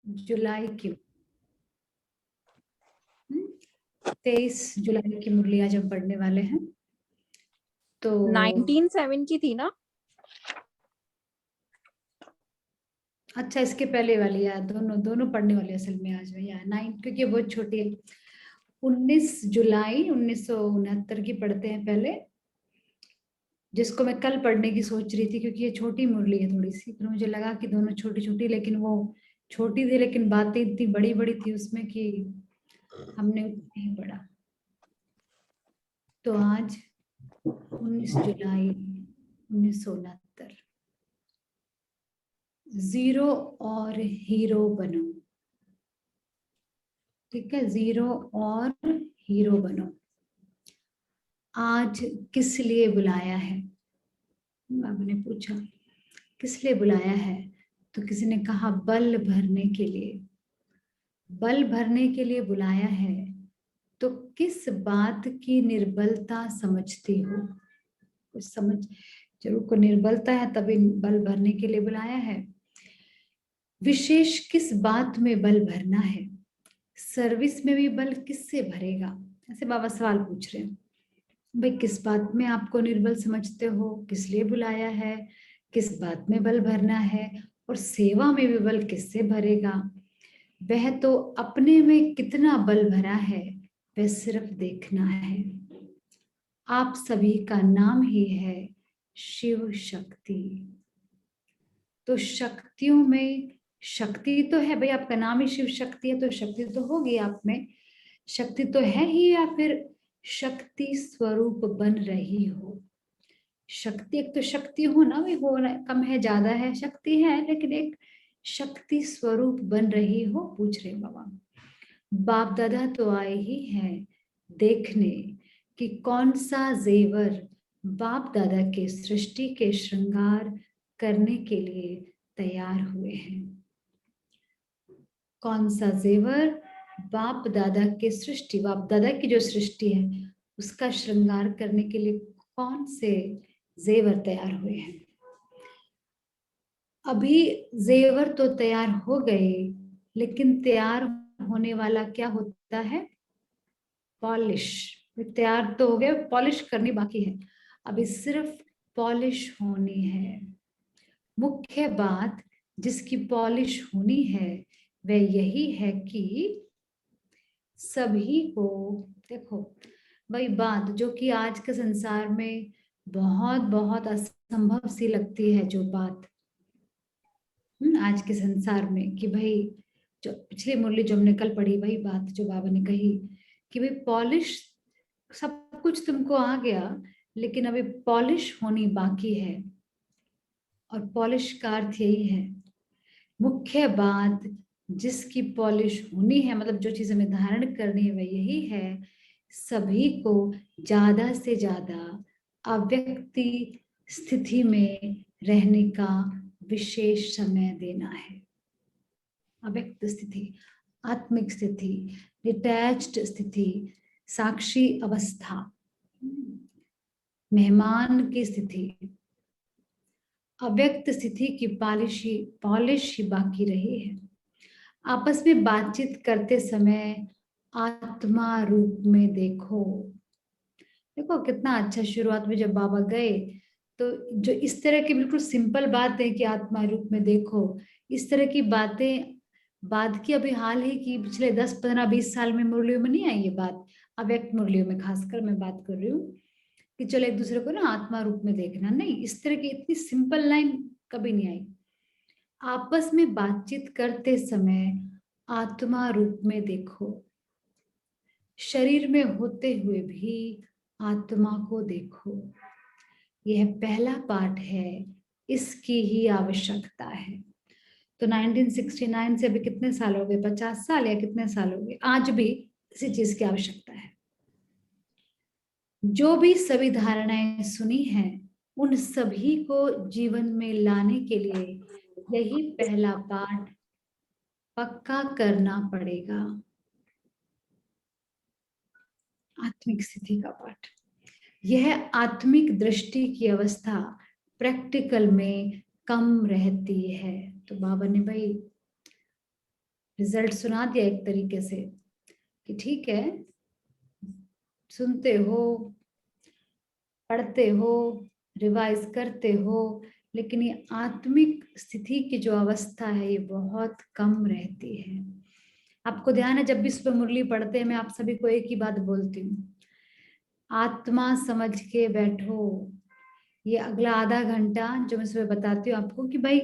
जुलाई की 23 जुलाई की मुरली आज हम पढ़ने वाले हैं। तो 1907 की थी ना? अच्छा, इसके पहले वाली यार, दोनों दोनों पढ़ने वाले असल में आज में यार 9, क्योंकि बहुत छोटी है। 19 जुलाई 1969 की पढ़ते हैं पहले, जिसको मैं कल पढ़ने की सोच रही थी, क्योंकि ये छोटी मुरली है थोड़ी सी, पर मुझे लगा कि दोनों छोटी छोटी, लेकिन वो छोटी थी लेकिन बातें इतनी बड़ी बड़ी थी उसमें कि हमने नहीं पढ़ा। तो आज 19 जुलाई 1969, जीरो और हीरो बनो। ठीक है, जीरो और हीरो बनो। आज किस लिए बुलाया है? बाबा ने पूछा किस लिए बुलाया है, तो किसी ने कहा बल भरने के लिए। बल भरने के लिए बुलाया है, तो किस बात की निर्बलता समझती हो? कुछ समझ, जरूर को निर्बलता है तभी बल भरने के लिए बुलाया है। विशेष किस बात में बल भरना है? सर्विस में भी बल किससे भरेगा? ऐसे बाबा सवाल पूछ रहे हैं। भाई किस बात में आपको निर्बल समझते हो, किस लिए बुलाया है, किस बात में बल भरना है, और सेवा में भी बल किससे भरेगा? वह तो अपने में कितना बल भरा है वह सिर्फ देखना है। आप सभी का नाम ही है शिव शक्ति। तो शक्तियों में शक्ति तो है भाई, आपका नाम ही शिव शक्ति है, तो शक्ति तो होगी आप में। शक्ति तो है ही, या फिर शक्ति स्वरूप बन रही हो? शक्ति, एक तो शक्ति हो ना, भी हो कम है ज्यादा है, शक्ति है, लेकिन एक शक्ति स्वरूप बन रही हो, पूछ रहे बाबा। बाप दादा तो आए ही हैं देखने कि कौन सा जेवर बाप दादा के सृष्टि के श्रृंगार करने के लिए तैयार हुए हैं। कौन सा जेवर बाप दादा के सृष्टि, बाप दादा की जो सृष्टि है उसका श्रृंगार करने के लिए कौन से जेवर तैयार हुए हैं? अभी जेवर तो तैयार हो गए, लेकिन तैयार होने वाला क्या होता है? पॉलिश। तैयार तो हो गया, पॉलिश करनी बाकी है, अभी सिर्फ पॉलिश होनी है। मुख्य बात जिसकी पॉलिश होनी है वह यही है कि सभी को, देखो वही बात जो कि आज के संसार में बहुत बहुत असंभव सी लगती है, जो बात आज के संसार में, कि भाई जो पिछली मुरली जो हमने कल पढ़ी, वही बात जो बाबा ने कही कि भाई पॉलिश, सब कुछ तुमको आ गया लेकिन अभी पॉलिश होनी बाकी है। और पॉलिश का अर्थ यही है, मुख्य बात जिसकी पॉलिश होनी है, मतलब जो चीज हमें धारण करनी है वह यही है, सभी को ज्यादा से ज्यादा अव्यक्ति स्थिति में रहने का विशेष समय देना है। अव्यक्त स्थिति, आत्मिक स्थिति, डिटैच्ड स्थिति, साक्षी अवस्था, मेहमान की स्थिति, अव्यक्त स्थिति की पॉलिश ही बाकी रही है। आपस में बातचीत करते समय आत्मा रूप में देखो। देखो कितना अच्छा, शुरुआत में जब बाबा गए तो जो इस तरह की बिल्कुल सिंपल बात है कि आत्मा रूप में देखो, इस तरह की बातें बाद की अभी हाल ही की पिछले 10 15 20 साल में मुरलियों में नहीं आई ये बात। अव्यक्त मुरलियों में खासकर मैं बात कर रही हूँ कि चलो एक दूसरे को ना आत्मा रूप में देखना, नहीं इस तरह की इतनी सिंपल लाइन कभी नहीं आई। आपस में बातचीत करते समय आत्मा रूप में देखो, शरीर में होते हुए भी आत्मा को देखो। यह पहला पाठ है, इसकी ही आवश्यकता है। तो 1969 से अभी कितने साल हो गए, 50 साल या कितने साल हो गए, आज भी इसी चीज की आवश्यकता है। जो भी सभी धारणाएं सुनी हैं उन सभी को जीवन में लाने के लिए यही पहला पाठ पक्का करना पड़ेगा। आत्मिक स्थिति का पाठ, यह आत्मिक दृष्टि की अवस्था प्रैक्टिकल में कम रहती है। तो बाबा ने भाई रिजल्ट सुना दिया एक तरीके से कि ठीक है, सुनते हो, पढ़ते हो, रिवाइज करते हो, लेकिन ये आत्मिक स्थिति की जो अवस्था है ये बहुत कम रहती है। आपको ध्यान है, जब भी सुबह मुरली पढ़ते हैं मैं आप सभी को एक ही बात बोलती हूँ, आत्मा समझ के बैठो। ये अगला आधा घंटा जो मैं सुबह बताती हूँ आपको कि भाई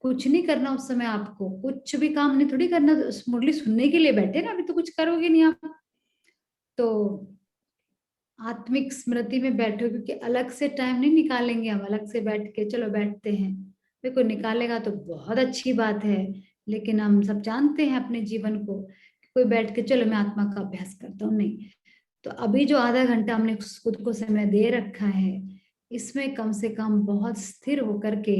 कुछ नहीं करना उस समय, आपको कुछ भी काम नहीं थोड़ी करना, तो उस मुरली सुनने के लिए बैठे ना, अभी तो कुछ करोगे नहीं आप। तो आत्मिक स्मृति में बैठो, क्योंकि अलग से टाइम नहीं निकालेंगे हम, अलग से बैठ के चलो बैठते हैं, देखो निकालेगा तो बहुत अच्छी बात है, लेकिन हम सब जानते हैं अपने जीवन को, कोई बैठ के चलो मैं आत्मा का अभ्यास करता हूँ, नहीं। तो अभी जो आधा घंटा हमने खुद को समय दे रखा है, इसमें कम से कम बहुत स्थिर होकर के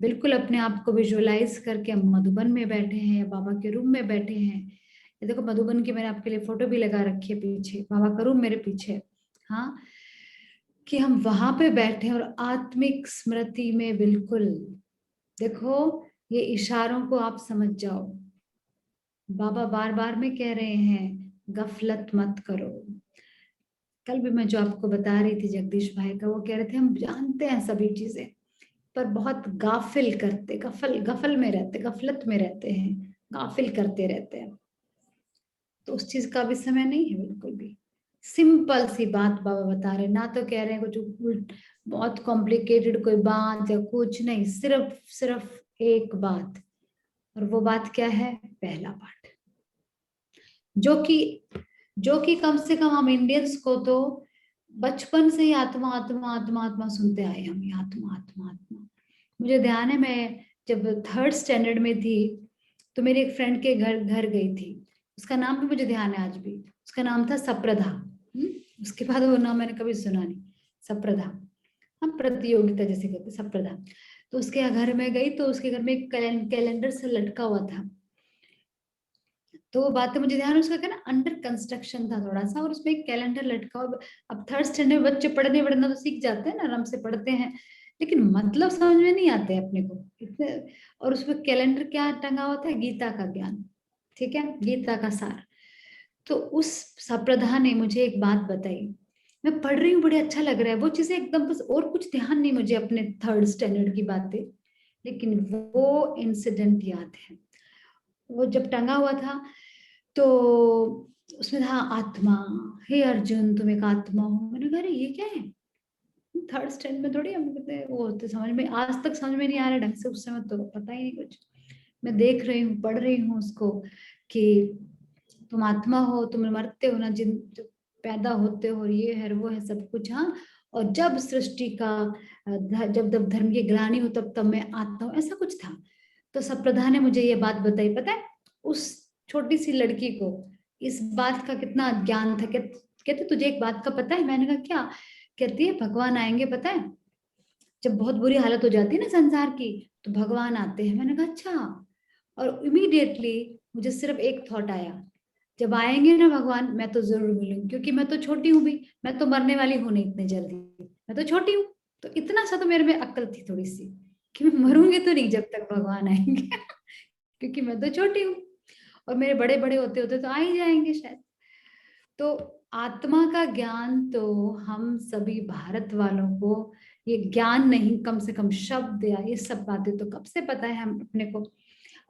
बिल्कुल अपने आप को विजुअलाइज करके हम मधुबन में बैठे हैं या बाबा के रूम में बैठे हैं। ये देखो मधुबन की मैंने आपके लिए फोटो भी लगा रखी है, पीछे बाबा का रूम मेरे पीछे। हाँ, कि हम वहां पे बैठे और आत्मिक स्मृति में बिल्कुल, देखो ये इशारों को आप समझ जाओ। बाबा बार बार में कह रहे हैं गफलत मत करो। कल भी मैं जो आपको बता रही थी जगदीश भाई का, वो कह रहे थे हम जानते हैं सभी चीजें पर बहुत गाफिल करते, गफल गफल में रहते, गफलत में रहते हैं, गाफिल करते रहते हैं। तो उस चीज का भी समय नहीं है बिल्कुल भी। सिंपल सी बात बाबा बता रहे, ना तो कह रहे हैं कुछ बहुत कॉम्प्लिकेटेड कोई बात या कुछ नहीं, सिर्फ सिर्फ एक बात, और वो बात क्या है, पहला पाठ, जो कि कम से कम हम इंडियंस को तो बचपन से ही आत्मा आत्मा आत्मा आत्मा सुनते आए हम, ये आत्मा आत्मा आत्मा। मुझे ध्यान है मैं जब 3rd स्टैंडर्ड में थी तो मेरी एक फ्रेंड के घर घर गई थी, उसका नाम भी मुझे ध्यान है आज भी, उसका नाम था सप्रधा। उसके बाद वो नाम मैंने कभी सुना नहीं, सप्रधा, हम प्रतियोगिता जैसे कहते सप्रधा। तो उसके घर में गई तो उसके घर में एक कैलेंडर से लटका हुआ था, तो वो बात है मुझे ध्यान है, उसका क्या ना अंडर कंस्ट्रक्शन था थोड़ा सा, और उसमें एक कैलेंडर लटका हुआ। अब 3rd स्टैंडर्ड में बच्चे पढ़ने पढ़ना तो सीख जाते हैं ना, आराम से पढ़ते हैं, लेकिन मतलब समझ में नहीं आते अपने को इतने। और उसमें कैलेंडर क्या टंगा हुआ था, गीता का ज्ञान, ठीक है, गीता का सार। तो उस सप्रधा ने मुझे एक बात बताई, मैं पढ़ रही हूँ बड़े अच्छा लग रहा है वो चीजें एकदम, बस और कुछ ध्यान नहीं मुझे अपने 3rd स्टैंडर्ड की बातें, लेकिन वो इंसिडेंट याद है। वो जब टंगा हुआ था तो उसमें था आत्मा, हे अर्जुन तुम एक आत्मा हो। मैंने कहा अरे ये क्या है, 3rd स्टैंडर्ड में थोड़ी हम कहते हैं, वो होते समझ में, आज तक समझ में नहीं आ रहा ढंग से, उस समय तो पता ही नहीं कुछ। मैं देख रही हूँ, पढ़ रही हूँ उसको कि तुम आत्मा हो, तुम मरते हो ना, जिन जब पैदा होते हो, ये है वो है सब कुछ। हाँ, और जब सृष्टि का जब जब धर्म की ग्लानि हो तब तब मैं आता हूँ, ऐसा कुछ था। तो सप्रधा ने मुझे ये बात बताई, पता है उस छोटी सी लड़की को इस बात का कितना ज्ञान था। कहते तुझे एक बात का पता है, मैंने कहा क्या, कहती है भगवान आएंगे पता है, जब बहुत बुरी हालत हो जाती है ना संसार की तो भगवान आते हैं। मैंने कहा अच्छा, और इमीडिएटली मुझे सिर्फ एक थॉट आया, जब आएंगे ना भगवान मैं तो जरूर मिलूंगी, क्योंकि मैं तो छोटी हूँ भी, मैं तो मरने वाली हूँ नहीं इतने जल्दी, मैं तो छोटी हूँ। तो इतना सा तो मेरे में अक्ल थी थोड़ी सी कि मैं मरूंगी तो नहीं जब तक भगवान आएंगे क्योंकि मैं तो छोटी हूँ, और मेरे बड़े बड़े होते होते तो आ ही जाएंगे शायद। तो आत्मा का ज्ञान तो हम सभी भारत वालों को ये ज्ञान नहीं, कम से कम शब्द या ये सब बातें तो कब से पता है हम अपने को।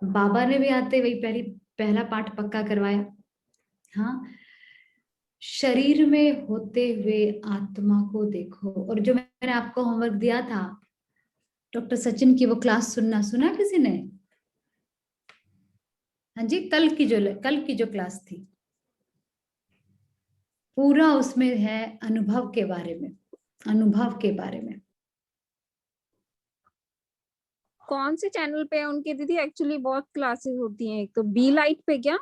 बाबा ने भी आते वही पहला पाठ पक्का करवाया। हाँ, शरीर में होते हुए आत्मा को देखो। और जो मैंने आपको होमवर्क दिया था डॉक्टर सचिन की, वो क्लास सुना किसी ने? हाँ जी, कल की जो क्लास थी, पूरा उसमें है अनुभव के बारे में, अनुभव के बारे में। कौन से चैनल पे है उनकी दीदी? एक्चुअली बहुत क्लासेस होती हैं, एक तो बी लाइट पे क्या?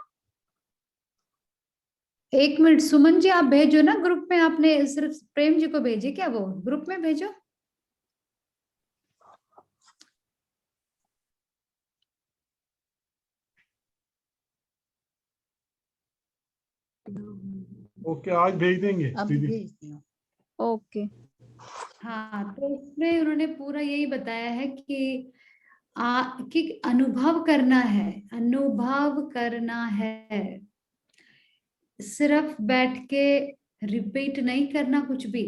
एक मिनट सुमन जी, आप भेजो ना ग्रुप में, आपने सिर्फ प्रेम जी को भेजी क्या, वो ग्रुप में भेजो। ओके, आज भेज देंगे अभी दीदी। भेजती हूँ। ओके। हाँ, तो उसमें उन्होंने पूरा यही बताया है कि कि अनुभव करना है, अनुभव करना है, सिर्फ बैठ के रिपीट नहीं करना कुछ भी।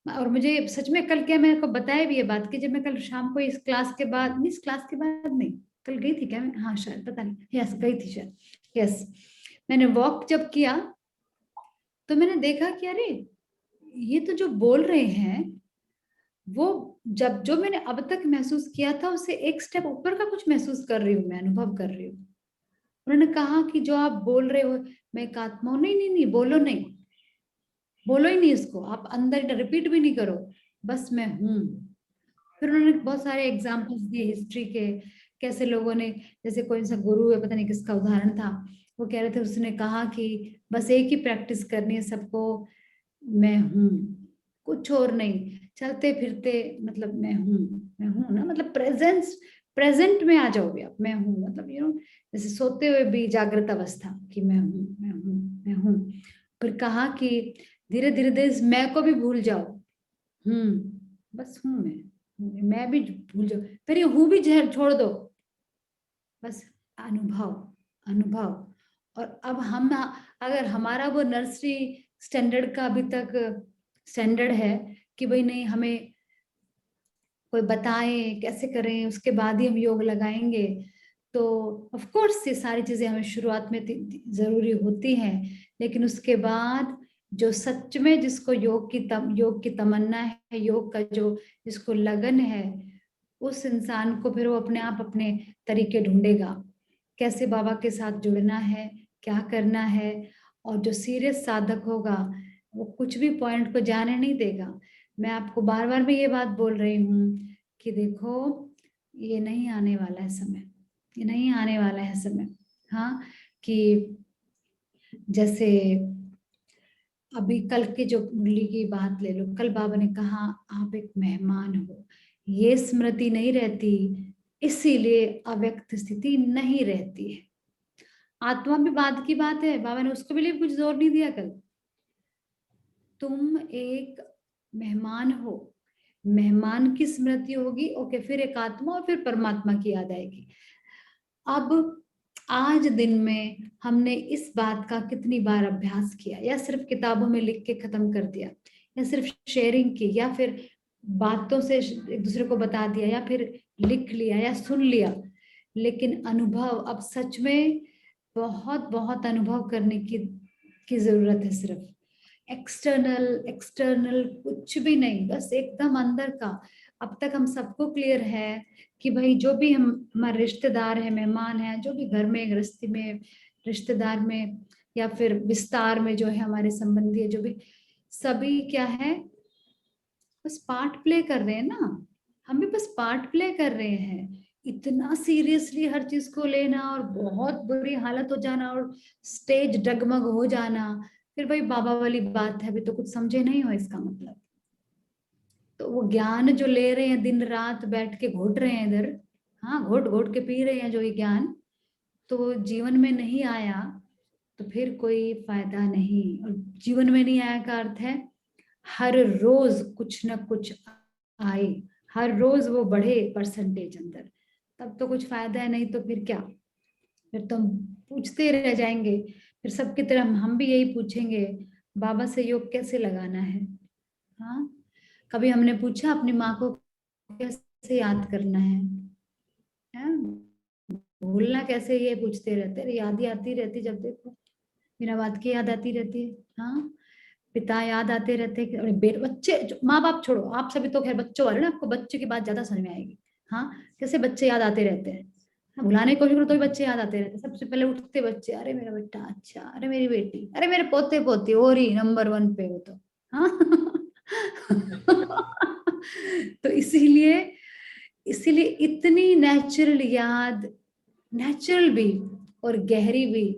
और मुझे सच में कल क्या, मेरे को बताया भी ये बात कि जब मैं कल शाम को इस क्लास के बाद नहीं, इस क्लास के बाद नहीं, कल गई थी क्या मैं, हाँ शायद, पता नहीं, यस गई थी शायद, यस, मैंने वॉक जब किया तो मैंने देखा कि अरे ये तो जो बोल रहे हैं वो जब जो मैंने अब तक महसूस किया था उससे एक स्टेप ऊपर का कुछ महसूस कर रही हूँ, मैं अनुभव कर रही हूँ। उन्होंने कहा कि जो आप बोल रहे हो मैं एक आत्मा हूं, नहीं नहीं नहीं, बोलो नहीं, बोलो ही नहीं इसको, आप अंदर रिपीट भी नहीं करो, बस मैं हूं। फिर उन्होंने बहुत सारे एग्जाम्पल्स दिए हिस्ट्री के, कैसे लोगों ने, जैसे कोई सा गुरु है, पता नहीं किसका उदाहरण था, वो कह रहे थे, उसने कहा कि बस एक ही प्रैक्टिस करनी है सबको, मैं हूं, कुछ और नहीं, चलते फिरते मतलब मैं हूं ना, मतलब प्रेजेंस, प्रेजेंट में आ जाओगे आप, मैं हूं मतलब जैसे सोते हुए भी जागृत अवस्था कि मैं हूं, मैं हूं, मैं हूं। फिर कहा कि धीरे धीरे इस मैं को भी भूल जाओ, बस हूं मैं भी भूल जाओ, फिर ये हूं भी छोड़ दो, बस अनुभव, अनुभव। और अब हम, अगर हमारा वो नर्सरी स्टैंडर्ड का अभी तक स्टैंडर्ड है कि भाई नहीं, हमें कोई बताए कैसे करें उसके बाद ही हम योग लगाएंगे, तो ऑफ कोर्स ये सारी चीजें हमें शुरुआत में जरूरी होती हैं, लेकिन उसके बाद जो सच में जिसको योग की तमन्ना है, योग का जो जिसको लगन है, उस इंसान को फिर वो अपने आप अपने तरीके ढूंढेगा, कैसे बाबा के साथ जुड़ना है, क्या करना है। और जो सीरियस साधक होगा वो कुछ भी पॉइंट को जाने नहीं देगा। मैं आपको बार बार भी ये बात बोल रही हूँ कि देखो ये नहीं आने वाला है समय, ये नहीं आने वाला है समय। हाँ, कि जैसे अभी कल के जो मुरली की बात ले लो, कल बाबा ने कहा आप एक मेहमान हो, ये स्मृति नहीं रहती, इसीलिए अव्यक्त स्थिति नहीं रहती है। आत्मा भी बात की बात है, बाबा ने उसको भी लिए कुछ जोर नहीं दिया कल। तुम एक मेहमान हो, मेहमान की स्मृति होगी, ओके, फिर एक आत्मा और फिर परमात्मा की याद आएगी। अब आज दिन में हमने इस बात का कितनी बार अभ्यास किया, या सिर्फ किताबों में लिख के खत्म कर दिया, या सिर्फ शेयरिंग की, या फिर बातों से एक दूसरे को बता दिया, या फिर लिख लिया या सुन लिया, लेकिन अनुभव अब सच में बहुत बहुत अनुभव करने की जरूरत है। सिर्फ एक्सटर्नल एक्सटर्नल कुछ भी नहीं, बस एकदम अंदर का। अब तक हम सबको क्लियर है कि भाई जो भी हम हमारे रिश्तेदार है, मेहमान है, जो भी घर में गृहस्थी में रिश्तेदार में या फिर विस्तार में जो है हमारे संबंधी है, जो भी सभी क्या है, बस पार्ट प्ले कर रहे हैं ना, हम भी बस पार्ट प्ले कर रहे हैं। इतना सीरियसली हर चीज को लेना और बहुत बुरी हालत हो जाना और स्टेज डगमग हो जाना, फिर भाई बाबा वाली बात है, अभी तो कुछ समझे नहीं हो इसका मतलब। तो वो ज्ञान जो ले रहे हैं, दिन रात बैठ के घोट रहे हैं इधर, हाँ घोट घोट के पी रहे हैं जो ये ज्ञान, तो जीवन में नहीं आया तो फिर कोई फायदा नहीं। और जीवन में नहीं आया का अर्थ है हर रोज कुछ ना कुछ आए, हर रोज वो बढ़े परसेंटेज अंदर, तब तो कुछ फायदा है, नहीं तो फिर क्या, फिर तो हम पूछते रह जाएंगे। फिर सबकी तरह हम भी यही पूछेंगे, बाबा से योग कैसे लगाना है। हाँ, कभी हमने पूछा अपनी माँ को कैसे याद करना है? भूलना कैसे, ये पूछते रहते, याद ही आती रहती, जब देखो बिना बात की याद आती रहती है। हाँ, पिता याद आते रहते हैं, अरे बच्चे, माँ बाप छोड़ो, आप सभी तो खैर बच्चों वाले ना, आपको बच्चे की बात ज्यादा समझ में आएगी। हाँ, कैसे बच्चे याद आते रहते हैं, हाँ, भुलाने की कोशिश करो तो भी बच्चे याद आते रहते हैं। सबसे पहले उठते बच्चे, अरे मेरा बेटा, अच्छा, अरे मेरी बेटी, अरे मेरे पोते पोती, और ही नंबर 1 पे हो तो। हाँ तो इसीलिए इसीलिए इतनी नेचुरल याद, नेचुरल भी और गहरी भी,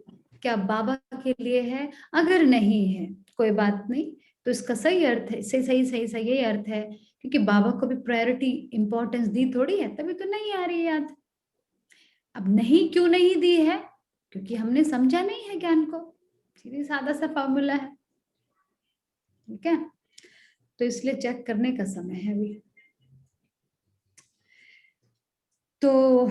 क्या बाबा के लिए है? अगर नहीं है कोई बात नहीं, तो इसका सही अर्थ है, सही सही सही सही यही अर्थ है, क्योंकि बाबा को भी प्रायोरिटी इंपॉर्टेंस दी थोड़ी है, तभी तो नहीं आ रही याद। अब नहीं क्यों नहीं दी है? क्योंकि हमने समझा नहीं है ज्ञान को, सीधी सादा सा फॉर्मूला है। ठीक है, तो इसलिए चेक करने का समय है अभी। तो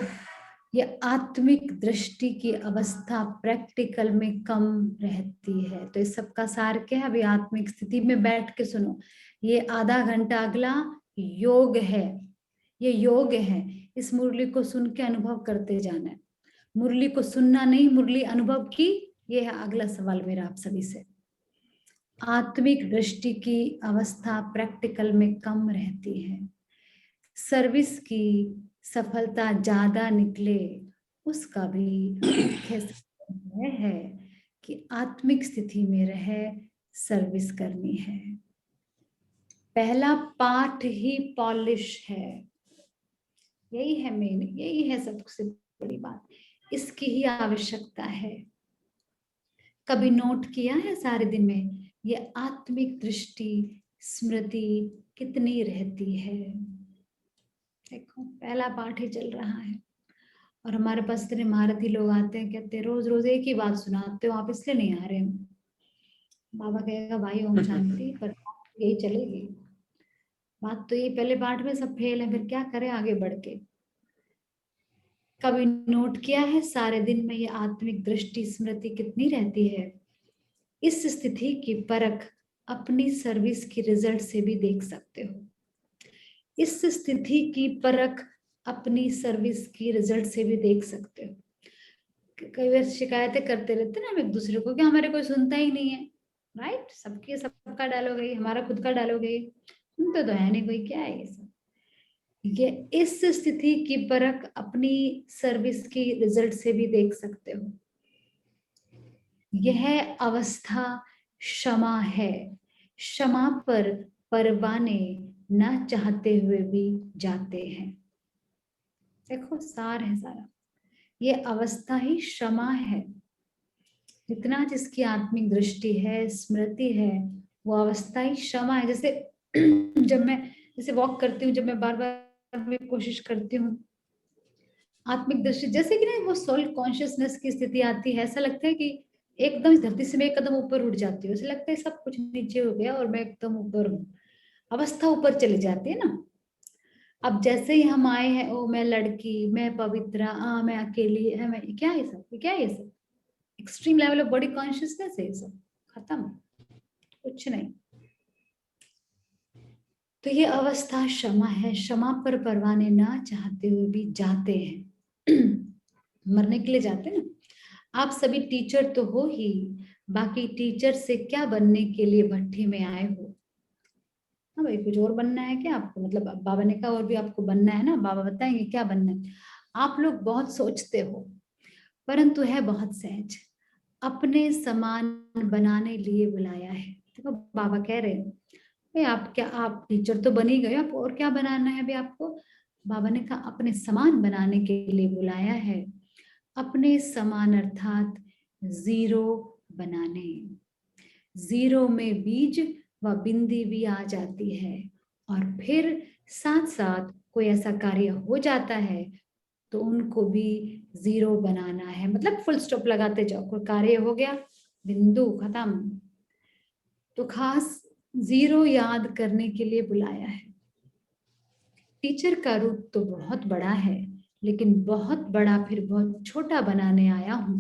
ये आत्मिक दृष्टि की अवस्था प्रैक्टिकल में कम रहती है। तो इस सबका सार क्या है? अभी आत्मिक स्थिति में बैठ के सुनो। ये आधा घंटा अगला योग है, ये योग है। इस मुरली को सुन के अनुभव करते जाना है, मुरली को सुनना नहीं, मुरली अनुभव की। ये है अगला सवाल मेरा आप सभी से। आत्मिक दृष्टि की अवस्था प्रैक्टिकल में कम रहती है। सर्विस की सफलता ज्यादा निकले उसका भी मुख्य कारण यह है कि आत्मिक स्थिति में रह सर्विस करनी है। पहला पाठ ही पॉलिश है, यही है मेन, यही है सबसे बड़ी बात, इसकी ही आवश्यकता है। कभी नोट किया है सारे दिन में ये आत्मिक दृष्टि स्मृति कितनी रहती है? देखो पहला पाठ ही चल रहा है और हमारे पास इतने महारथी लोग आते हैं, कहते हैं रोज रोज एक ही बात सुनाते हो आप, इसलिए नहीं आ रहे हम। बाबा कहेगा भाई ओम शांति, पर यही चलेगी बात। तो ये पहले पाठ में सब फेल है, फिर क्या करें आगे बढ़ के। कभी नोट किया है सारे दिन में ये आत्मिक दृष्टि स्मृति कितनी रहती है? इस स्थिति की परख अपनी सर्विस की रिजल्ट से भी देख सकते हो। इस स्थिति की परख अपनी सर्विस की रिजल्ट से भी देख सकते हो। कई बार शिकायतें करते रहते ना हम एक दूसरे को कि हमारे कोई सुनता ही नहीं है, राइट? सबके सबका डालोग है, हमारा खुद का डालोग है, सुनते तो है नहीं कोई, क्या है ये सब। ये इस स्थिति की परख अपनी सर्विस की रिजल्ट से भी देख सकते हो। यह अवस्था क्षमा है। क्षमा पर परवाने न चाहते हुए भी जाते हैं। देखो सार है सारा, ये अवस्था ही क्षमा है। जितना जिसकी आत्मिक दृष्टि है स्मृति है वो अवस्था ही क्षमा है। जैसे जब मैं जैसे वॉक करती हूँ, जब मैं बार बार मैं कोशिश करती हूँ आत्मिक दृष्टि, जैसे कि ना वो सोल कॉन्शियसनेस की स्थिति आती है, ऐसा लगता है कि एकदम इस धरती से मैं एक कदम ऊपर उठ जाती हूँ, ऐसा लगता है सब कुछ नीचे हो गया और मैं एकदम ऊपर हूँ, अवस्था ऊपर चली जाती है ना। अब जैसे ही हम आए हैं, ओ मैं लड़की, मैं पवित्रा, मैं अकेली है, मैं क्या है सब, क्या है ये सब, extreme level of body consciousness है ये सब, खत्म, कुछ नहीं। तो ये अवस्था क्षमा है। क्षमा पर परवाने ना चाहते हुए भी जाते हैं मरने के लिए जाते हैं ना। आप सभी टीचर तो हो ही, बाकी टीचर से क्या बनने के लिए भट्टी में आए हो? हाँ भाई, कुछ और बनना है क्या आपको? मतलब बाबा ने कहा और भी आपको बनना है ना, बाबा बताएंगे क्या बनना है। आप लोग बहुत सोचते हो परंतु है बहुत सहज। अपने समान बनाने लिए बुलाया है। देखो बाबा कह रहे हैं भाई आप क्या, आप टीचर तो बन ही गए, आप और क्या बनाना है भाई आपको? बाबा ने कहा अपने समान बनाने के लिए बुलाया है। अपने समान अर्थात जीरो बनाने। जीरो में बीज व बिंदी भी आ जाती है और फिर साथ साथ कोई ऐसा कार्य हो जाता है तो उनको भी जीरो बनाना है। मतलब फुल स्टॉप लगाते जाओ, कोई कार्य हो गया बिंदु खत्म। तो खास जीरो याद करने के लिए बुलाया है। टीचर का रूप तो बहुत बड़ा है लेकिन बहुत बड़ा फिर बहुत छोटा बनाने आया हूँ।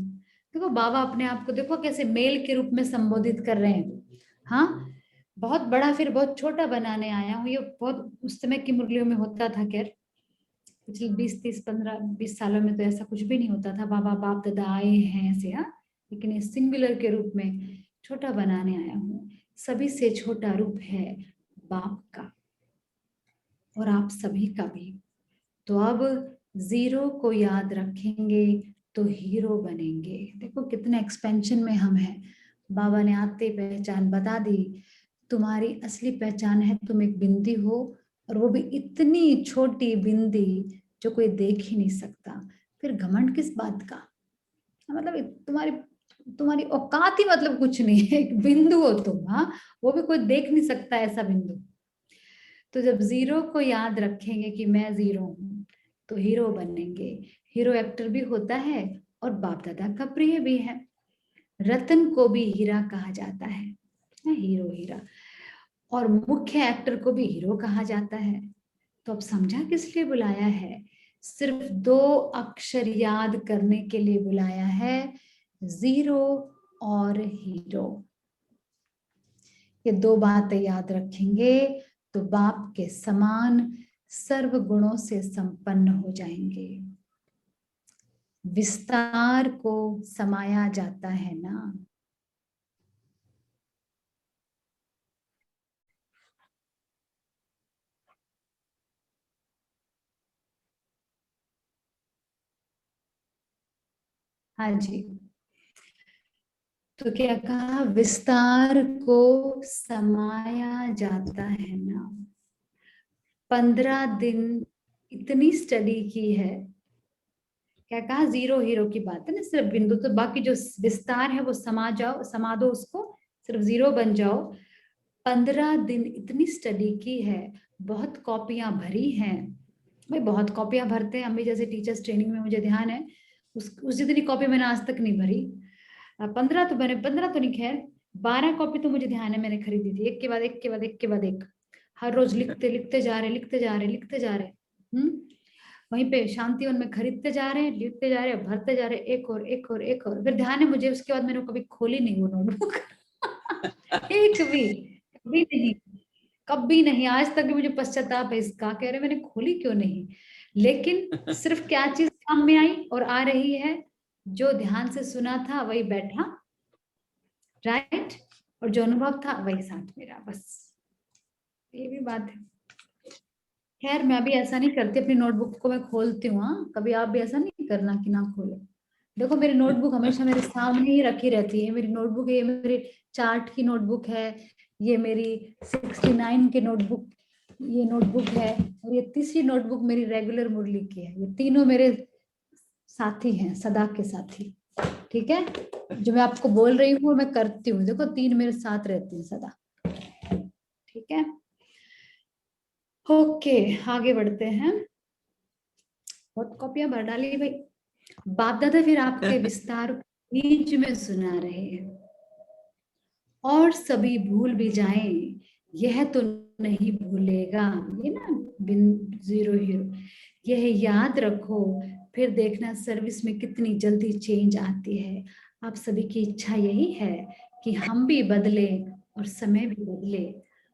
देखो बाबा अपने आप को देखो कैसे मेल के रूप में संबोधित कर रहे हैं। हाँ, बहुत बड़ा फिर बहुत छोटा बनाने आया हूँ। ये बहुत उस समय की मुरलियों में होता था। खैर पिछले 20 सालों में तो ऐसा कुछ भी नहीं होता था। बाबा बाप दादा आए हैं ऐसे, हाँ, लेकिन ये सिंगुलर के रूप में छोटा बनाने आया हूँ। सभी से छोटा रूप है बाप का और आप सभी का भी। तो अब जीरो को याद रखेंगे तो हीरो बनेंगे। देखो कितने एक्सपेंशन में हम हैं। बाबा ने आते पहचान बता दी, तुम्हारी असली पहचान है तुम एक बिंदी हो और वो भी इतनी छोटी बिंदी जो कोई देख ही नहीं सकता। फिर घमंड किस बात का? मतलब तुम्हारी तुम्हारी औकात ही मतलब कुछ नहीं है, एक बिंदु हो तुम, हाँ, वो भी कोई देख नहीं सकता ऐसा बिंदु। तो जब जीरो को याद रखेंगे कि मैं जीरो हूँ तो हीरो बनेंगे। हीरो एक्टर भी होता है और बाप दादा का प्रिय भी है। रतन को भी हीरा कहा जाता है, हीरो हीरा, और मुख्य एक्टर को भी हीरो कहा जाता है। तो अब समझा किस लिए बुलाया है? सिर्फ 2 अक्षर याद करने के लिए बुलाया है, 0 और हीरो। ये 2 बातें याद रखेंगे तो बाप के समान सर्व गुणों से संपन्न हो जाएंगे। विस्तार को समाया जाता है ना। हाँ जी, तो क्या कहा, विस्तार को समाया जाता है ना। 15 दिन इतनी स्टडी की है, क्या कहा, 0 हीरो की बात है ना, सिर्फ बिंदु, तो बाकी जो विस्तार है वो समा जाओ, समा दो उसको, सिर्फ 0 बन जाओ। 15 दिन इतनी स्टडी की है, बहुत कॉपियां भरी हैं भाई, बहुत कॉपियां भरते हैं हम भी, जैसे टीचर्स ट्रेनिंग में मुझे ध्यान है, उस जितनी कॉपी मैंने आज तक नहीं भरी। 15 तो मैंने, 15 तो नहीं, खैर 12 कॉपी तो मुझे ध्यान है मैंने खरीदी थी, एक के बाद एक के बाद एक के बाद एक, हर रोज लिखते लिखते जा रहे, लिखते जा रहे, लिखते जा रहे। वहीं पे शांतिवन में खरीदते जा रहे हैं, लिखते जा रहे हैं, भरते जा रहे हैं, एक और एक और एक और, फिर ध्यान है मुझे, उसके बाद मैंने कभी खोली नहीं वो नोटबुक एक भी, कभी नहीं, कभी नहीं, आज तक भी मुझे पश्चाताप है इसका, कह रहे मैंने खोली क्यों नहीं। लेकिन सिर्फ क्या चीज काम में आई और आ रही है, जो ध्यान से सुना था वही बैठा, राइट, और जो अनुभव था वही साथ मेरा, बस ये भी बात है। खैर मैं अभी ऐसा नहीं करती, अपनी नोटबुक को मैं खोलती हूँ, हाँ, कभी आप भी ऐसा नहीं करना कि ना खोलो। देखो मेरी नोटबुक हमेशा मेरे सामने ही रखी रहती है, मेरी नोटबुक है, ये मेरी चार्ट की नोटबुक है, ये मेरी 69 की नोटबुक, ये नोटबुक है, और ये तीसरी नोटबुक मेरी रेगुलर मुरली की है। ये तीनों मेरे साथी हैं, सदा के साथी, ठीक है, जो मैं आपको बोल रही हूँ मैं करती हूँ, देखो 3 मेरे साथ रहती हैं सदा, ठीक है। ओके आगे बढ़ते हैं, बहुत कॉपियां भर डाली भाई। बाप दादा फिर आपके विस्तार बीच में सुना रहे हैं, और सभी भूल भी जाएं, यह तो नहीं भूलेगा, ये ना बिन 0 हीरो, यह याद रखो, फिर देखना सर्विस में कितनी जल्दी चेंज आती है। आप सभी की इच्छा यही है कि हम भी बदले और समय भी बदले,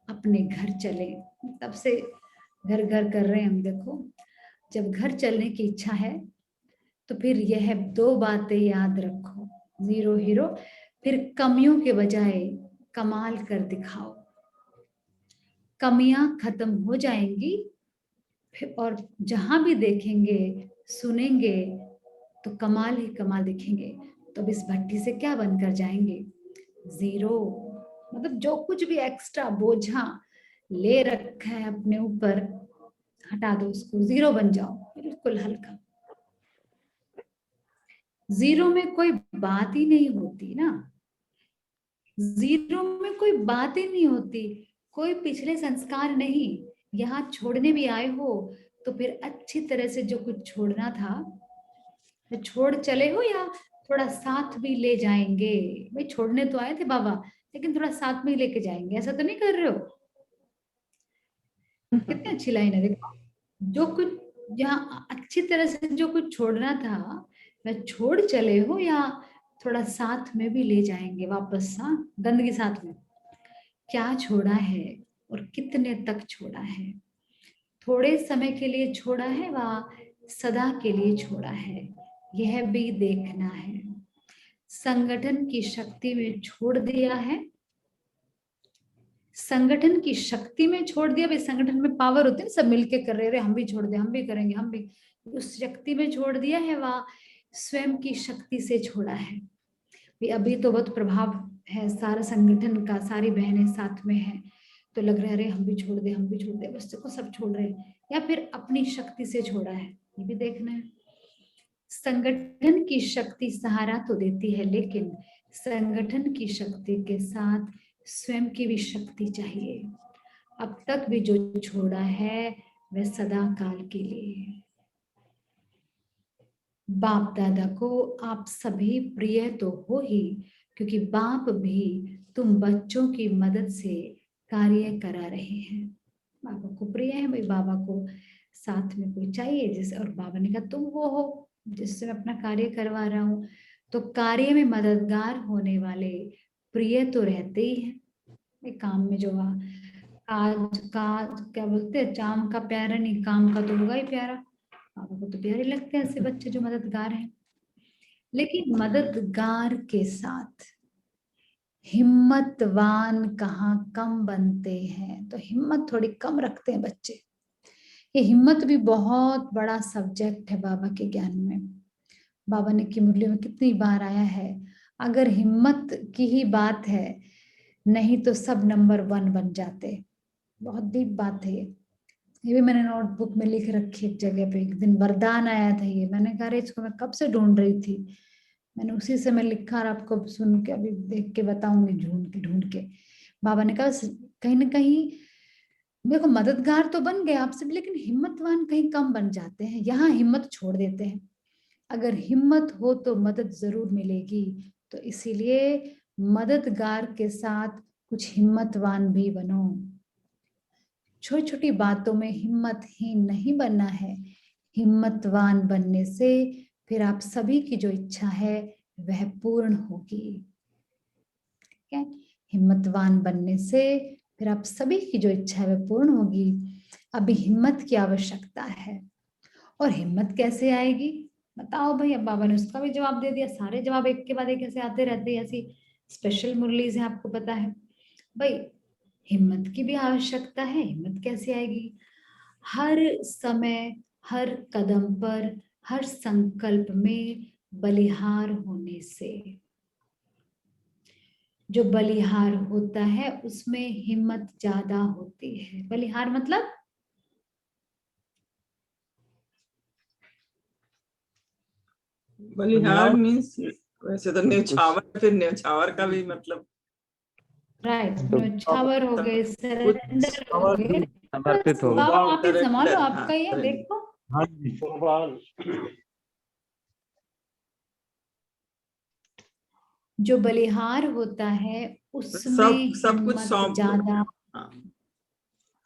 अपने घर चले, तब से घर घर कर रहे हैं हम। देखो जब घर चलने की इच्छा है तो फिर यह 2 बातें याद रखो, 0 हीरो, फिर कमियों के बजाय कमाल कर दिखाओ, कमियां खत्म हो जाएंगी, फिर और जहां भी देखेंगे सुनेंगे तो कमाल ही कमाल दिखेंगे। तो अब इस भट्टी से क्या बनकर जाएंगे, 0, मतलब जो कुछ भी एक्स्ट्रा बोझा ले रखा है अपने ऊपर, हटा दो उसको, 0 बन जाओ, बिल्कुल हल्का। 0 में कोई बात ही नहीं होती ना, 0 में कोई बात ही नहीं होती, कोई पिछले संस्कार नहीं। यहाँ छोड़ने भी आए हो तो फिर अच्छी तरह से जो कुछ छोड़ना था छोड़ चले हो, या थोड़ा साथ भी ले जाएंगे। भाई छोड़ने तो आए थे बाबा, लेकिन थोड़ा साथ में ही लेके जाएंगे, ऐसा तो नहीं कर रहे हो। कितनी अच्छी लाइन है, देखो, जो कुछ यहाँ अच्छी तरह से जो कुछ छोड़ना था वह छोड़ चले हो, या थोड़ा साथ में भी ले जाएंगे वापस, हाँ, गंदगी साथ में। क्या छोड़ा है और कितने तक छोड़ा है, थोड़े समय के लिए छोड़ा है व सदा के लिए छोड़ा है, यह भी देखना है। संगठन की शक्ति में छोड़ दिया है, संगठन की शक्ति में छोड़ दिया, भाई संगठन में पावर होती है ना, सब मिलके कर रहे हैं, हम भी छोड़ दे, हम भी करेंगे, हम भी, उस शक्ति में छोड़ दिया है व स्वयं की शक्ति से छोड़ा है। अभी तो बहुत प्रभाव है सारा संगठन का, सारी बहनें साथ में हैं, तो लग रहा है अरे हम भी छोड़ दे, हम भी छोड़ दे, बस देखो सब छोड़ रहे हैं, या फिर अपनी शक्ति से छोड़ा है, ये भी देखना है। संगठन की शक्ति सहारा तो देती है, लेकिन संगठन की शक्ति के साथ स्वयं की भी शक्ति चाहिए। अब तक भी जो छोड़ा है वह सदा काल के लिए है। बाप दादा को आप सभी प्रिय तो हो ही, क्योंकि बाप भी तुम बच्चों की मदद से कार्य करा रहे हैं। बाबा को प्रिय है भाई, बाबा को साथ में कोई चाहिए जिस, और बाबा ने कहा तुम वो हो जिससे मैं अपना कार्य करवा रहा हूँ। तो कार्य में मददगार होने वाले प्रिय तो रहते ही हैं। काम में जो काज का क्या बोलते हैं, चाम का प्यारा नहीं, काम का तो होगा ही प्यारा। बाबा को तो प्यारे लगते हैं ऐसे बच्चे जो मददगार हैं। लेकिन मददगार के साथ हिम्मतवान कहाँ कम बनते हैं, तो हिम्मत थोड़ी कम रखते हैं बच्चे। ये हिम्मत भी बहुत बड़ा सब्जेक्ट है बाबा के ज्ञान में। बाबा ने की मुरली में कितनी बार आया है, अगर हिम्मत की ही बात है, नहीं तो सब नंबर 1 बन जाते। बहुत डीप बात है ये भी मैंने नोटबुक में लिख रखी एक जगह पे। एक दिन वरदान आया था ये, मैंने कहा इसको मैं कब से ढूंढ रही थी, मैंने उसी समय लिखा और आपको सुन के अभी देख के बताऊंगी ढूंढ के। बाबा ने कहा कहीं ना कहीं देखो मददगार तो बन गए आप सब, लेकिन हिम्मतवान कहीं कम बन जाते हैं, यहाँ हिम्मत छोड़ देते हैं। अगर हिम्मत हो तो मदद जरूर मिलेगी, तो इसीलिए मददगार के साथ कुछ हिम्मतवान भी बनो। छोटी छोटी बातों में हिम्मतहीन नहीं बनना है, हिम्मतवान बनने से फिर आप सभी की जो इच्छा है वह पूर्ण होगी। ठीक है, हिम्मतवान बनने से फिर आप सभी की जो इच्छा है वह पूर्ण होगी। अभी हिम्मत की आवश्यकता है, और हिम्मत कैसे आएगी बताओ भाई। अब बाबा ने उसका भी जवाब दे दिया, सारे जवाब एक के बाद एक ऐसे आते रहते हैं, ऐसी स्पेशल मुरलीज है आपको पता है भाई। हिम्मत की भी आवश्यकता है, हिम्मत कैसे आएगी? हर समय, हर कदम पर, हर संकल्प में बलिहार होने से। जो बलिहार होता है उसमें हिम्मत ज्यादा होती है। बलिहार मतलब बलिहार मीन्स वैसे तो न्यौछावर, फिर न्यौछावर का भी मतलब राइट, न्यौछावर हो गए, सरेंडर हो गए। समर्पित हो गए। बाबा आप ही surrender, संभालो, आपका ही है, हाँ, देखो। हाँ जी कुर्बान। जो बलिहार होता है उसमें सब कुछ हिम्मत सौंप दो। ज्यादा, हाँ,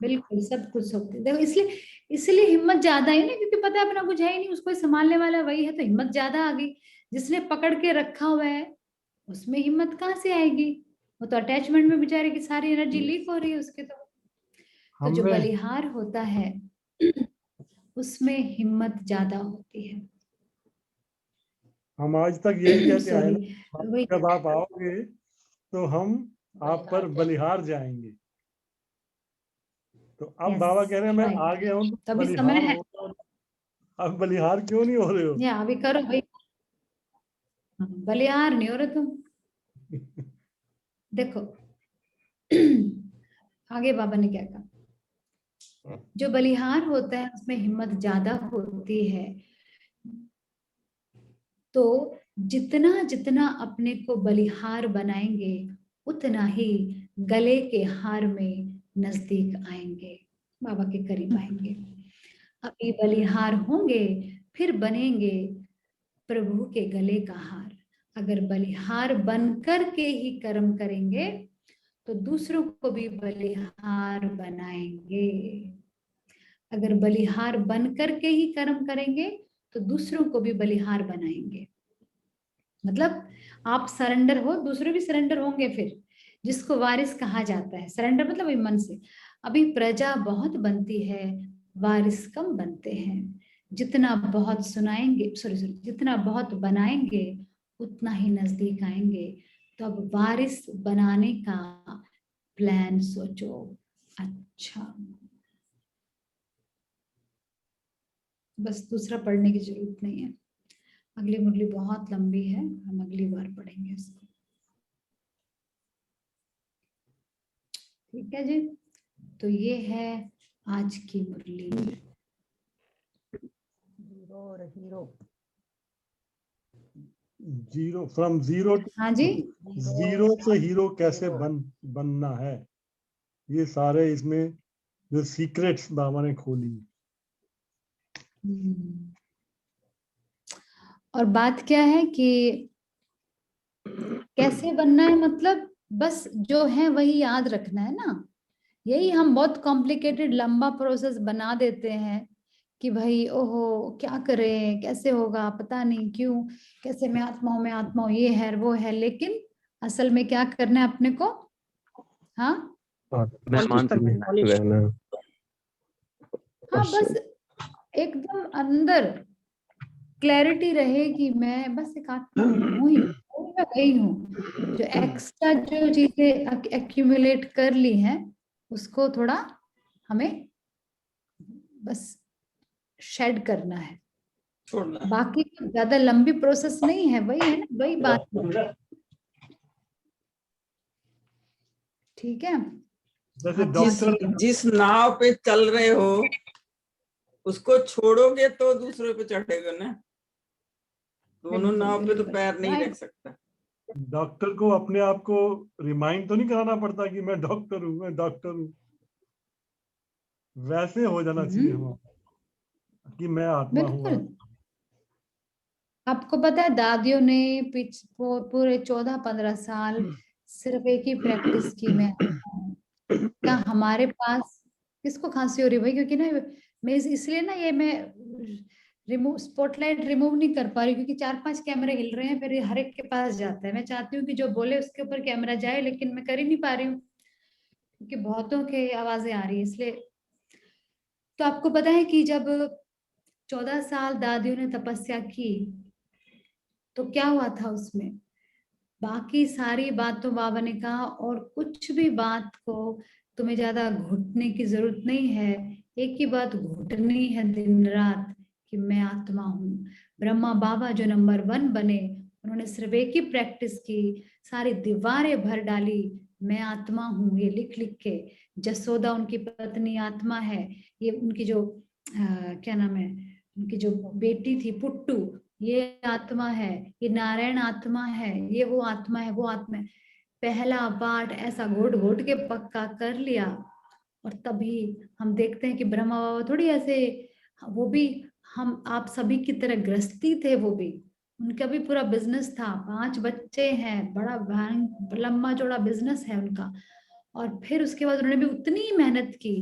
बिल्कुल सब कुछ सौंपते देखो। इसलिए इसलिए हिम्मत ज्यादा है ना, क्योंकि पता है अपना कुछ है ही नहीं, उसको संभालने वाला वही है, तो हिम्मत ज्यादा आ गई। जिसने पकड़ के रखा हुआ है उसमें हिम्मत कहाँ से आएगी? वो तो अटैचमेंट में बेचारे की सारी एनर्जी लीक हो रही है उसके। तो जो हमें बलिहार होता है उसमें हिम्मत ज्यादा होती है। हम आज तक यही कहते आए ना, सॉरी, जब आप आओगे तो हम आप पर बलिहार जाएंगे। तो अब Yes, बाबा कह रहे हैं मैं right. आ गया हूँ तो तभी समय बलिहार है। हो, अब बलिहार क्यों नहीं हो रहे हो? या अभी करो भाई, बलिहार नहीं हो रहे तुम। देखो आगे बाबा ने क्या कहा, जो बलिहार होता है उसमें हिम्मत ज्यादा होती है। तो जितना जितना अपने को बलिहार बनाएंगे उतना ही गले के हार में नजदीक आएंगे, बाबा के करीब आएंगे। अभी बलिहार होंगे फिर बनेंगे प्रभु के गले का हार। अगर बलिहार बनकर के ही कर्म करेंगे तो दूसरों को भी बलिहार बनाएंगे। अगर बलिहार बनकर के ही कर्म करेंगे तो दूसरों को भी बलिहार बनाएंगे। मतलब आप सरेंडर हो, दूसरे भी सरेंडर होंगे। फिर जिसको वारिस कहा जाता है, सरेंडर मतलब मन से। अभी प्रजा बहुत बनती है, वारिस कम बनते हैं। जितना बहुत सुनाएंगे, सॉरी जितना बहुत बनाएंगे उतना ही नजदीक आएंगे। तो अब वारिस बनाने का प्लान सोचो। अच्छा, बस दूसरा पढ़ने की जरूरत नहीं है, अगली मुरली बहुत लंबी है, हम अगली बार पढ़ेंगे इसको। ठीक है जी, तो ये है आज की मुरली। जीरो फ्रॉम जीरो, हाँ जी, जीरो से हीरो कैसे बनना है, ये सारे इसमें जो सीक्रेट्स बाबा ने खोली। और बात क्या है कि कैसे बनना है, मतलब बस जो है वही याद रखना है ना। यही हम बहुत कॉम्प्लिकेटेड लंबा प्रोसेस बना देते हैं कि भाई ओहो क्या करें, कैसे होगा, पता नहीं क्यों, कैसे मैं आत्मा हूँ, ये है वो है। लेकिन असल में क्या करना है अपने को? हाँ मेहमान से रहना। हाँ, बस एकदम अंदर क्लैरिटी रहे कि मैं बस एक आत्मा हूँ ही, मैं वही हूँ। जो एक्स्ट्रा जो चीजें एक्यूमुलेट कर ली हैं उसको थोड़ा हमें बस शेड करना है। छोड़ना है। बाकी ज्यादा लंबी प्रोसेस नहीं है, वही है ना, वही बात है। ठीक है, जैसे आप डॉक्टर जिस नाव पे चल रहे हो उसको छोड़ोगे तो दूसरे पे चढ़ेगा ना, दोनों बिल्कुल, नाव पे तो बिल्कुल, पैर नहीं right? रख सकता। डॉक्टर को अपने आप को रिमाइंड तो नहीं कराना पड़ता कि मैं डॉक्टर हूँ, मैं डॉक्टर हूँ। वैसे हो जाना चाहिए हमारा कि मैं आत्मा हूँ। बिल्कुल। आपको पता है दादियों ने पूरे 14-15 साल सिर्फ एक ही प्रैक्टिस की। मैं क्या हमारे पास किसको खांसी हो रही है भाई? क्योंकि ना मैं इसलिए ना ये मैं स्पॉटलाइट रिमूव नहीं कर पा रही, क्योंकि 4-5 कैमरे हिल रहे हैं, फिर ये हर एक के पास जाता है। मैं चाहती हूँ कि जो बोले उसके ऊपर कैमरा जाए, लेकिन मैं कर ही नहीं पा रही हूँ क्योंकि बहुतों के आवाजें आ रही है इसलिए। तो आपको पता है कि जब 14 साल दादियों ने तपस्या की तो क्या हुआ था उसमें? बाकी सारी बातों बाबा ने कहा और कुछ भी बात को तुम्हें ज्यादा घुटने की जरूरत नहीं है, एक ही बात घुटनी है दिन रात कि मैं आत्मा हूँ। ब्रह्मा बाबा जो नंबर 1 बने, उन्होंने सिर्फ एक ही प्रैक्टिस की, सारी दीवारें भर डाली मैं आत्मा हूँ ये लिख लिख के। जसोदा उनकी पत्नी आत्मा है, ये उनकी जो क्या नाम है, उनकी जो बेटी थी पुट्टू, ये आत्मा है, ये नारायण आत्मा है, ये वो आत्मा है, वो आत्मा है। पहला पाठ ऐसा घोट घोट के पक्का कर लिया और तभी हम देखते हैं कि ब्रह्मा बाबा थोड़ी ऐसे, वो भी हम आप सभी की तरह गृहस्थी थे, वो भी उनका भी पूरा बिजनेस था, 5 बच्चे हैं, बड़ा लंबा चौड़ा बिजनेस है उनका। और फिर उसके बाद उन्होंने भी उतनी ही मेहनत की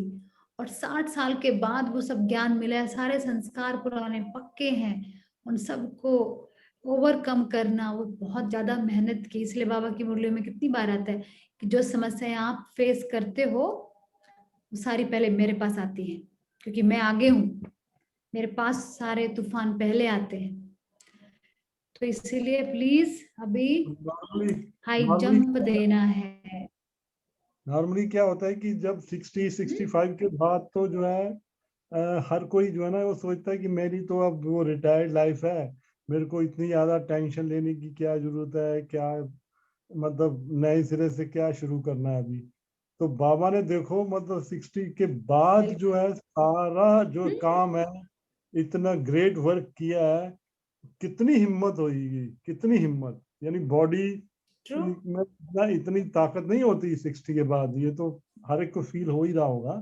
और 60 साल के बाद वो सब ज्ञान मिला है, सारे संस्कार पुराने पक्के हैं, उन सबको ओवरकम करना, वो बहुत ज्यादा मेहनत की। इसलिए बाबा की मुरलियों में कितनी बार आता है कि जो समस्याएं आप फेस करते हो वो सारी पहले मेरे पास आती हैं, क्योंकि मैं आगे हूँ, मेरे पास सारे तूफान पहले आते हैं। तो इसीलिए प्लीज अभी नॉर्मली हाई नॉर्मली जंप देना है। नॉर्मली क्या होता है कि जब 60-65 के बाद तो जो है हर कोई जो है ना वो सोचता है कि मेरी तो अब वो रिटायर्ड लाइफ है, मेरे को इतनी ज्यादा टेंशन लेने की क्या जरूरत है, क्या मतलब नए सिरे से क्या शुरू करना है अभी। तो बाबा ने देखो मतलब 60 के बाद जो है सारा जो काम है, इतना ग्रेट वर्क किया है। कितनी हिम्मत होगी, कितनी हिम्मत, यानी बॉडी ट्रू। में इतनी ताकत नहीं होती 60 के बाद, ये तो हर एक को फील हो ही रहा होगा।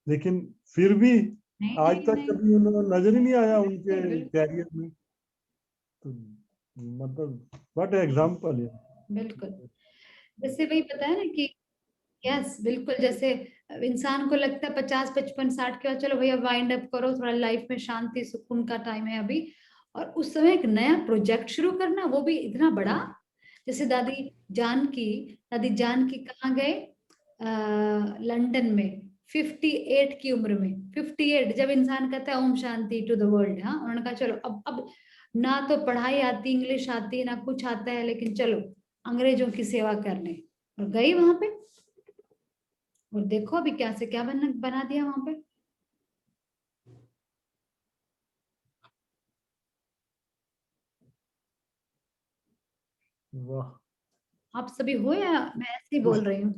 लेकिन फिर भी नहीं आज नहीं तक नहीं, कभी उन्होंने नजर ही नहीं आया उनके बिल्कुल बिल्कुल कैरियर में। तो मतलब व्हाट एग्जांपल है। बिल्कुल। जैसे वही पता है ना कि यस बिल्कुल, जैसे इंसान को लगता है 50-55-60 के बाद चलो भैया वाइंड अप करो, थोड़ा लाइफ में शांति सुकून का टाइम है अभी, और उस समय एक नया प्रोजेक्ट शुरू करना, वो भी इतना बड़ा। जैसे दादी जानकी कहाँ गए? लंदन में 58 की उम्र में। 58 जब इंसान कहता है Om Shanti to the world, हाँ, उन्होंने कहा चलो अब ना तो पढ़ाई आती, इंग्लिश आती, ना कुछ आता है, लेकिन चलो अंग्रेजों की सेवा करने, और गई वहां पे और देखो अभी क्या से क्या बना दिया वहां पे। वाह। आप सभी हो या मैं ऐसे ही बोल रही हूँ?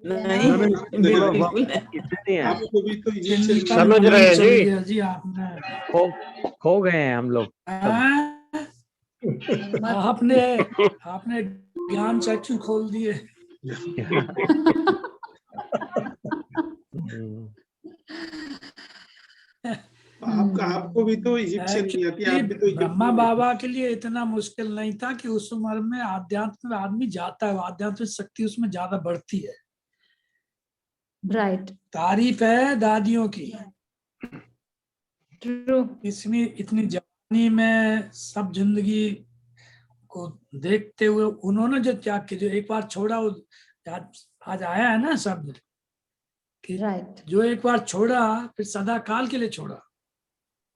नहीं, बिल्कुल नहीं। आपको भी तो ये समझ रहे हैं जी, जी आपने खो गए हैं हम लोग। आपने आपने ज्ञान चक्षु खोल दिए। आपको भी तो इजिप्शियन नहीं आती, आप भी तो ब्रह्मा बाबा के लिए इतना मुश्किल नहीं था कि उस उम्र में आध्यात्म में आदमी जाता है, आध्यात्मिक शक्ति उसमें ज्यादा बढ़ती है। राइट। तारीफ है दादियों की। ट्रू। इतनी जवानी में सब जिंदगी को देखते हुए उन्होंने जो त्याग किया, जो एक बार छोड़ा, वो आज आया है ना शब्द कि राइट, जो एक बार छोड़ा फिर सदा काल के लिए छोड़ा।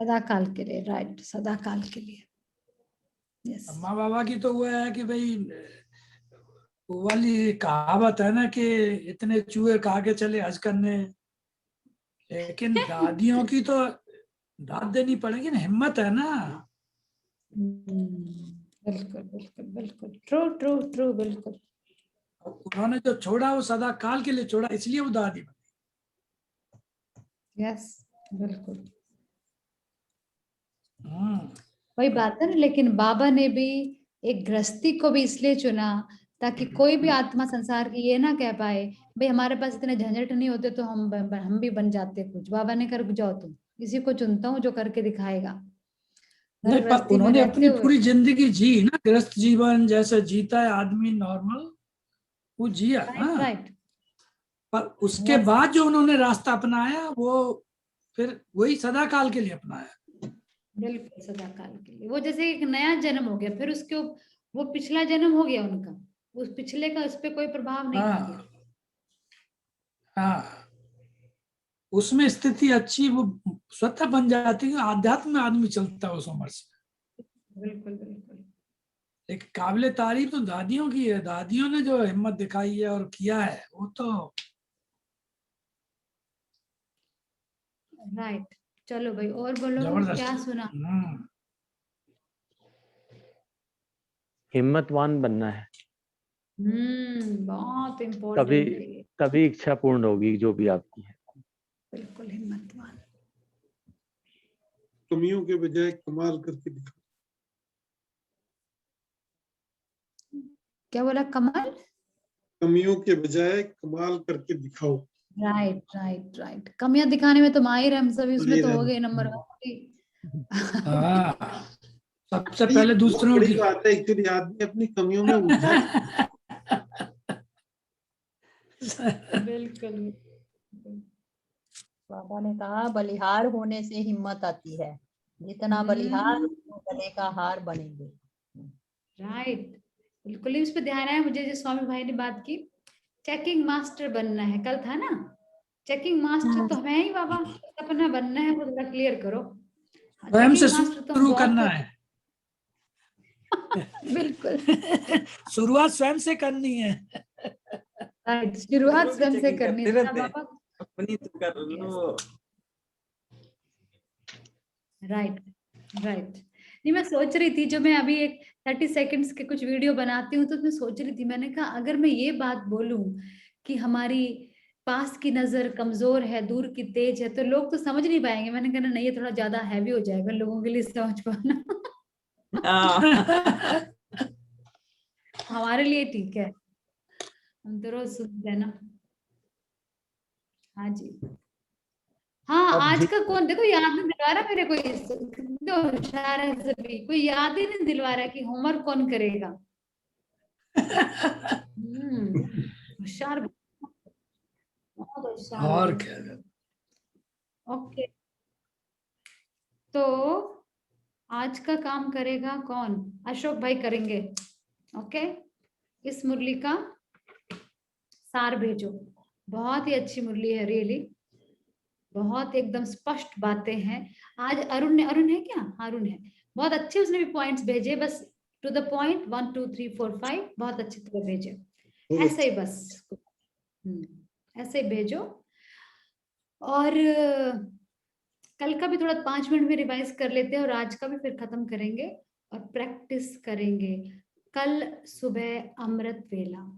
सदा काल के लिए, राइट, सदा काल के लिए। यस, माँ बाबा की तो वो है कि भाई वो वाली कहावत है ना कि इतने चूहे खा के चले हज करने, लेकिन दादियों की तो दाद देनी पड़ेगी ना, हिम्मत है ना। बिल्कुल बिल्कुल बिल्कुल, ट्रू ट्रू ट्रू, बिल्कुल। उन्होंने जो छोड़ा वो सदा काल के लिए छोड़ा, इसलिए वो दादी बनी। यस, बिल्कुल हम्म, वही बात है ना। लेकिन बाबा ने भी एक गृहस्थी को भी इसलिए चुना ताकि कोई भी आत्मा संसार की ये ना कह पाए भाई हमारे पास इतने झंझट नहीं होते तो हम भी बन जाते कुछ। बाबा ने कर जाओ तुम, किसी को चुनता हूँ जो करके दिखाएगा। घर नहीं, पर गृहस्थी में उन्होंने रहते अपनी हुए, पूरी जिंदगी जी ना, गृहस्थ जीवन जैसे जीता है आदमी नॉर्मल, वो जिया राइट ना। राइट, पर उसके Yes. बाद जो उन्होंने रास्ता अपनाया वो फिर वही सदा काल के लिए अपनाया। बिल्कुल सदा काल के लिए। वो जैसे एक नया जन्म हो गया, फिर उसके वो पिछला जन्म हो गया उनका, उस पिछले का उस पर कोई प्रभाव नहीं पड़ गया। हाँ, उसमें स्थिति अच्छी, वो स्वतः बन जाती है। आध्यात्म में आदमी चलता है उस उम्र से। बिल्कुल बिल्कुल, एक काबिले तारीफ तो दादियों की है, दादियों ने जो हिम्मत दिखाई है और किया है वो तो। राइट। चलो भाई, और बोलो जबरदस्त। क्या सुना। हिम्मतवान बनना है, बहुत तभी इम्पोर्टेंट है ये। तभी इच्छा पूर्ण होगी जो भी आपकी है। बिल्कुल हिम्मतवान। कमियों के बजाय कमाल करके दिखाओ। क्या बोला, कमल? कमियों के बजाय कमाल करके दिखाओ। राइट राइट राइट, कमियां दिखाने में तो माहिर है हम सभी, उसमें तो हो गए नंबर 1। हाँ, सबसे ये पहले बहुत दूसरों बड़ी की। बात है, एक्चुअली आदमी अपनी कमियों में उलझा रहता है। बिल्कुल। बाबा ने कहा बलिहार होने से हिम्मत आती है, जितना बलिहार उतना गले का हार बनेंगे। राइट, बिल्कुल ही उस पर ध्यान आया मुझे जो स्वामी भाई ने बात की, चेकिंग मास्टर बनना है, कल था ना चेकिंग मास्टर, तो हमें ही बाबा अपना बनना है, वो थोड़ा क्लियर करो। स्वयं से चेकिंग मास्टर तो हम शुरू बहुत करना है। बिल्कुल शुरुआत स्वयं से करनी है। राइट, शुरुआत दूसरों की स्वयं से checking करनी करते है रहते हैं, बाबा। अपनी तो कर लो। Right right. नहीं, मैं सोच रही थी, जो मैं अभी एक 30 सेकंड्स के कुछ वीडियो बनाती हूँ, तो मैं सोच रही थी, मैंने कहा अगर मैं ये बात बोलूं कि हमारी पास की नजर कमजोर है, दूर की तेज है, तो लोग तो समझ नहीं पाएंगे। मैंने कहा नहीं, ये थोड़ा ज्यादा हैवी हो जाएगा लोगों के लिए समझ पाना। हाँ। हमारे लिए ठीक है, हम तो रोज सुनते हैं ना। हाँ जी, हाँ, अब आज का कौन, देखो याद नहीं दिलवा रहा मेरे, कोई तो होशियार है सभी, कोई याद ही नहीं दिलवा रहा कि होमवर्क कौन करेगा। होशियार, बहुत होशियार हो और गए। क्या। ओके, तो आज का काम करेगा कौन? अशोक भाई करेंगे। ओके, इस मुरली का सार भेजो। बहुत ही अच्छी मुरली है, रियली बहुत एकदम स्पष्ट बातें हैं। आज अरुण ने, अरुण है क्या? अरुण है, बहुत अच्छे उसने भी पॉइंट्स भेजे, बस टू द पॉइंट, 1 2 3 4 5 बहुत अच्छी तरह भेजे। ऐसे ही बस ऐसे ही भेजो। और कल का भी थोड़ा 5 मिनट में रिवाइज कर लेते हैं, और आज का भी फिर खत्म करेंगे और प्रैक्टिस करेंगे। कल सुबह अमृत वेला,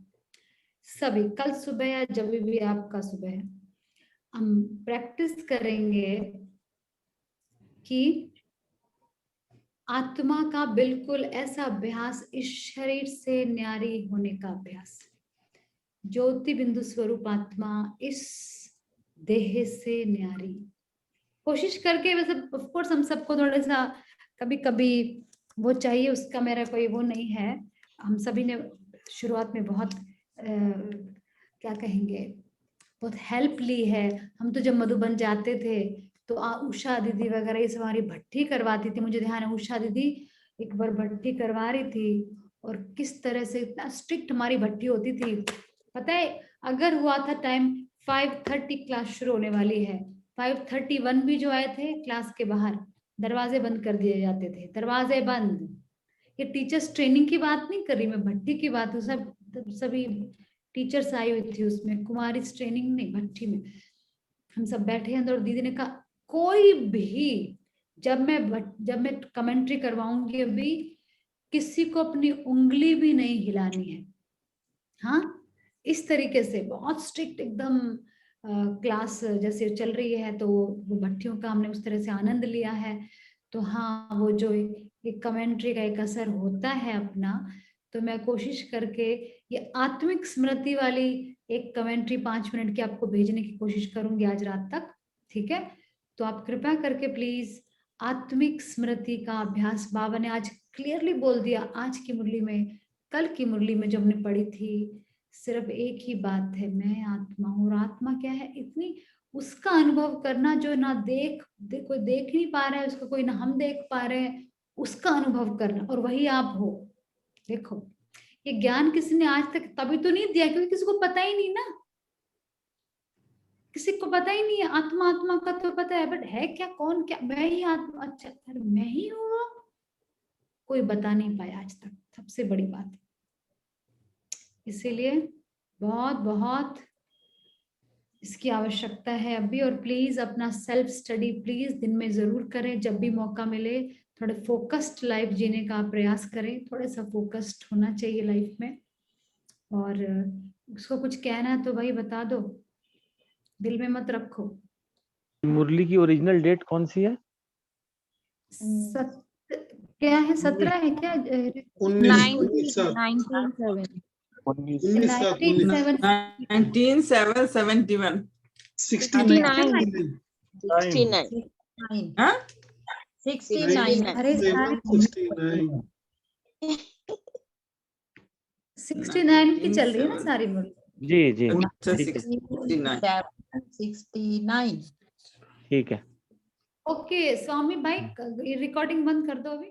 सभी कल सुबह या जब भी आपका सुबह है, हम प्रैक्टिस करेंगे कि आत्मा का बिल्कुल ऐसा अभ्यास, इस शरीर से न्यारी होने का अभ्यास, ज्योति बिंदु स्वरूप आत्मा इस देह से न्यारी, कोशिश करके। वैसे ऑफ कोर्स हम सबको थोड़ा सा कभी कभी वो चाहिए, उसका मेरा कोई वो नहीं है। हम सभी ने शुरुआत में बहुत क्या कहेंगे, बहुत हेल्प ली है। हम तो जब मधुबन जाते थे तो उषा दीदी वगैरह ये सब हमारी भट्टी करवाती थी, मुझे ध्यान है उषा दीदी एक बार भट्टी करवा रही थी, और किस तरह से इतना स्ट्रिक्ट हमारी भट्टी होती थी। पता है अगर हुआ था टाइम 5:30 क्लास शुरू होने वाली है, 5:31 भी जो आए थे क्लास के बाहर दरवाजे बंद कर दिए जाते थे, दरवाजे बंद। ये टीचर्स ट्रेनिंग की बात नहीं कर रही मैं, भट्टी की बात, सब सभी टीचर्स आई हुई थी उसमें, कुमारी ट्रेनिंग नहीं भट्टी में। हम सब बैठे अंदर और दीदी ने कहा कोई भी जब मैं कमेंट्री करवाऊंगी अभी किसी को अपनी उंगली भी नहीं हिलानी है। हाँ, इस तरीके से बहुत स्ट्रिक्ट एकदम क्लास जैसे चल रही है, तो वो भट्टियों का हमने उस तरह से आनंद लिया है। तो हाँ, वो जो एक कमेंट्री का एक असर होता है अपना, तो मैं कोशिश करके ये आत्मिक स्मृति वाली एक कमेंट्री 5 मिनट की आपको भेजने की कोशिश करूंगी आज रात तक, ठीक है? तो आप कृपया करके प्लीज आत्मिक स्मृति का अभ्यास, बाबा ने आज क्लियरली बोल दिया आज की मुरली में, कल की मुरली में जो हमने पढ़ी थी, सिर्फ एक ही बात है, मैं आत्मा हूँ। और आत्मा क्या है? इतनी उसका अनुभव करना जो ना कोई देख नहीं पा रहा है उसको, कोई ना हम देख पा रहे हैं, उसका अनुभव करना, और वही आप हो। देखो ये ज्ञान किसी ने आज तक तभी तो नहीं दिया क्योंकि किसी को पता ही नहीं ना, किसी को पता ही नहीं है। आत्मा आत्मा का तो पता है, बट है क्या, कौन क्या, मैं ही आत्मा, अच्छा अरे मैं ही हूँ, कोई बता नहीं पाया आज तक, सबसे बड़ी बात। इसीलिए बहुत बहुत इसकी आवश्यकता है अभी। और प्लीज अपना सेल्फ स्टडी प्लीज दिन में जरूर करें, जब भी मौका मिले थोड़े फोकस्ड लाइफ जीने का प्रयास करें, थोड़ा सा फोकस्ड होना चाहिए लाइफ में। और उसको कुछ कहना है तो भाई बता दो, दिल में मत रखो। मुरली की ओरिजिनल डेट कौन सी है? क्या है, 17 है क्या? 1971 हाँ 69 अरे 69 की चल रही है ना सारी मुरली। जी जी 69 ठीक है। ओके स्वामी भाई रिकॉर्डिंग बंद कर दो अभी।